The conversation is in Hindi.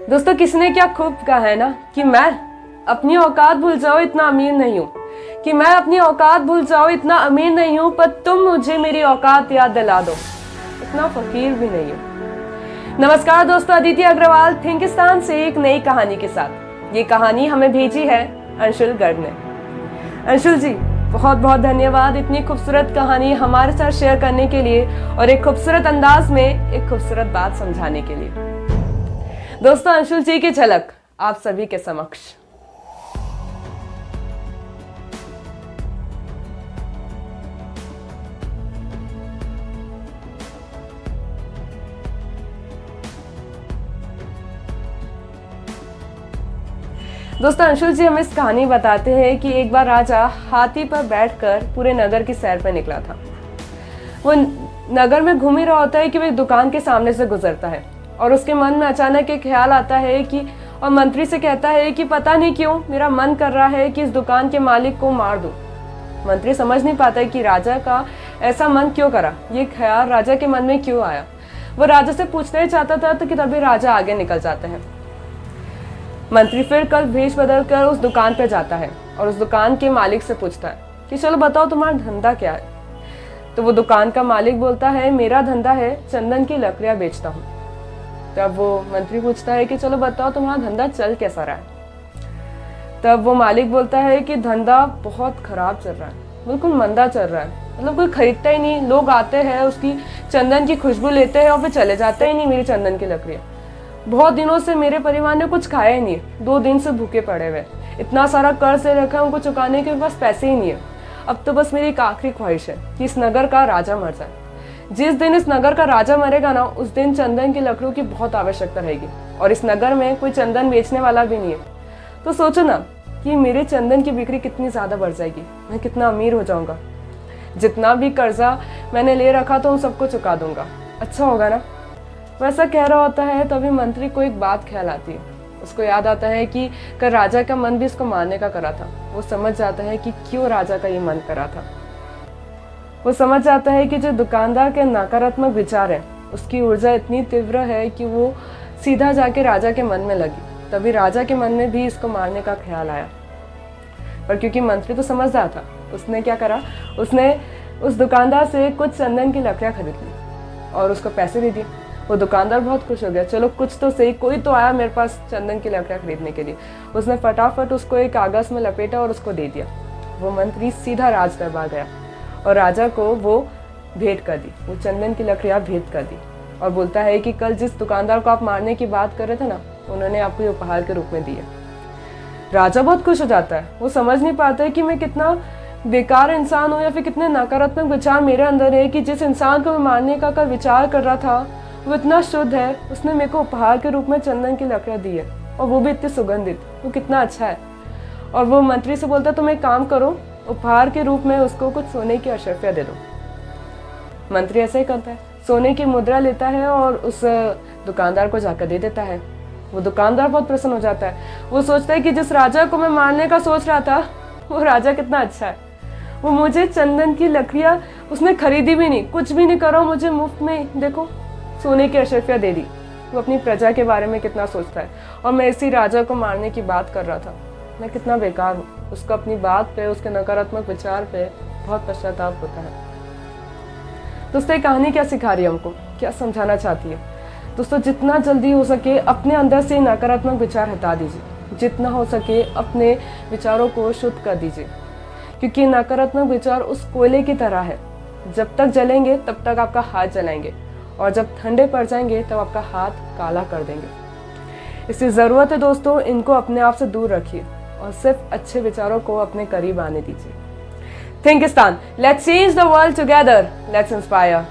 दोस्तों, किसने क्या खूब कहा है ना कि मैं अपनी औकात भूल जाओ इतना अमीर नहीं हूँ, कि मैं अपनी औकात भूल जाओ इतना अमीर नहीं हूँ, पर तुम मुझे मेरी औकात याद दिला दो, इतना फकीर भी नहीं हूँ। नमस्कार दोस्तों, अदिति अग्रवाल थिंकिस्तान से एक नई कहानी के साथ। ये कहानी हमें भेजी है अंशुल गर्ग ने। अंशुल जी, बहुत बहुत धन्यवाद इतनी खूबसूरत कहानी हमारे साथ शेयर करने के लिए और एक खूबसूरत अंदाज में एक खूबसूरत बात समझाने के लिए। दोस्तों, अंशुल जी की झलक आप सभी के समक्ष। दोस्तों, अंशुल जी हमें इस कहानी बताते हैं कि एक बार राजा हाथी पर बैठकर पूरे नगर की सैर पर निकला था। वो नगर में घूम ही रहा होता है कि वो एक दुकान के सामने से गुजरता है और उसके मन में अचानक एक ख्याल आता है कि और मंत्री से कहता है कि पता नहीं क्यों मेरा मन कर रहा है कि इस दुकान के मालिक को मार दूं। मंत्री समझ नहीं पाता है कि राजा का ऐसा मन क्यों करा, ये ख्याल राजा के मन में क्यों आया। वो राजा से पूछना ही चाहता था तो कि तभी राजा आगे निकल जाता है। मंत्री फिर कल भेष बदल कर उस दुकान पर जाता है और उस दुकान के मालिक से पूछता है कि चलो बताओ तुम्हारा धंधा क्या है। तो वो दुकान का मालिक बोलता है, मेरा धंधा है चंदन की लकड़ियां बेचता हूँ। तब वो मंत्री पूछता है कि चलो बताओ तुम्हारा धंधा चल कैसा रहा है। तब वो मालिक बोलता है कि धंधा बहुत खराब चल रहा है, बिल्कुल मंदा चल रहा है, मतलब कोई खरीदता ही नहीं। लोग आते हैं, उसकी चंदन की खुशबू लेते हैं और फिर चले जाते ही नहीं मेरी चंदन की लकड़ियाँ। बहुत दिनों से मेरे परिवार ने कुछ खाया ही नहीं, 2 दिन से भूखे पड़े हुए। इतना सारा कर्ज से रखा है, उनको चुकाने के पास पैसे ही नहीं है। अब तो बस मेरी एक आखिरी ख्वाहिश है कि इस नगर का राजा मर जाए। जिस दिन इस नगर का राजा मरेगा ना, उस दिन चंदन की लकड़ियों की बहुत आवश्यकता रहेगी और इस नगर में कोई चंदन बेचने वाला भी नहीं है। तो सोचो ना कि मेरे चंदन की बिक्री कितनी ज़्यादा बढ़ जाएगी, मैं कितना अमीर हो जाऊंगा। जितना भी कर्जा मैंने ले रखा था उन सबको चुका दूंगा, अच्छा होगा ना। वैसा कह रहा होता है तभी मंत्री को एक बात ख्याल आती है। उसको याद आता है कि कल राजा का मन भी इसको मारने का करा था। वो समझ जाता है कि क्यों राजा का ये मन करा था। वो समझ जाता है कि जो दुकानदार के नकारात्मक विचार है उसकी ऊर्जा इतनी तीव्र है कि वो सीधा जाके राजा के मन में लगी। तभी राजा के मन में भी इसको मारने का ख्याल आया, पर क्योंकि मंत्री तो समझदार था, उसने क्या करा, उसने उस दुकानदार से कुछ चंदन की लकड़ियाँ खरीद ली और उसको पैसे दे दिए। वो दुकानदार बहुत खुश हो गया, चलो कुछ तो सही, कोई तो आया मेरे पास चंदन की लकड़ियाँ खरीदने के लिए। उसने फटाफट उसको एक कागज़ में लपेटा और उसको दे दिया। वो मंत्री सीधा राज दरबार गया और राजा को वो भेंट कर दी, वो चंदन की लकड़ियाँ भेंट कर दी और बोलता है कि कल जिस दुकानदार को आप मारने की बात कर रहे थे ना, उन्होंने आपको ये उपहार के रूप में दिया। राजा बहुत खुश हो जाता है। वो समझ नहीं पाता है कि मैं कितना बेकार इंसान हूँ या फिर कितने नकारात्मक विचार मेरे अंदर है कि जिस इंसान को मैं मारने का कल विचार कर रहा था वो इतना शुद्ध है, उसने मेरे को उपहार के रूप में चंदन की लकड़ियाँ दी है और वो भी इतनी सुगंधित, वो कितना अच्छा है। और वो मंत्री से बोलता है तुम एक काम करो, उपहार के रूप में उसको कुछ सोने की अशर्फियाँ दे दो। मंत्री ऐसा ही करता है, सोने की मुद्रा लेता है और उस दुकानदार को जाकर दे देता है। वो दुकानदार बहुत प्रसन्न हो जाता है। वो सोचता है कि जिस राजा को मैं मारने का सोच रहा था वो राजा कितना अच्छा है। वो मुझे चंदन की लकड़ियाँ उसने खरीदी भी नहीं, कुछ भी नहीं करा, मुझे मुफ्त में देखो सोने की अशर्फियाँ दे दी। वो अपनी प्रजा के बारे में कितना सोचता है और मैं इसी राजा को मारने की बात कर रहा था। मैं कितना बेकार हूँ। उसको अपनी बात पे, उसके नकारात्मक विचार पे बहुत पश्चाताप होता है। दोस्तों, ये कहानी क्या सिखा रही है हमको, क्या समझाना चाहती है? दोस्तों, जितना जल्दी हो सके अपने अंदर से नकारात्मक विचार हटा दीजिए, जितना हो सके अपने विचारों को शुद्ध कर दीजिए, क्योंकि नकारात्मक विचार उस कोयले की तरह है, जब तक जलेंगे तब तक आपका हाथ जलाएंगे और जब ठंडे पड़ जाएंगे तब आपका हाथ काला कर देंगे। इसलिए ज़रूरत है दोस्तों, इनको अपने आप से दूर रखिए और सिर्फ अच्छे विचारों को अपने करीब आने दीजिए। Thinkistan, let's change the world together, let's inspire.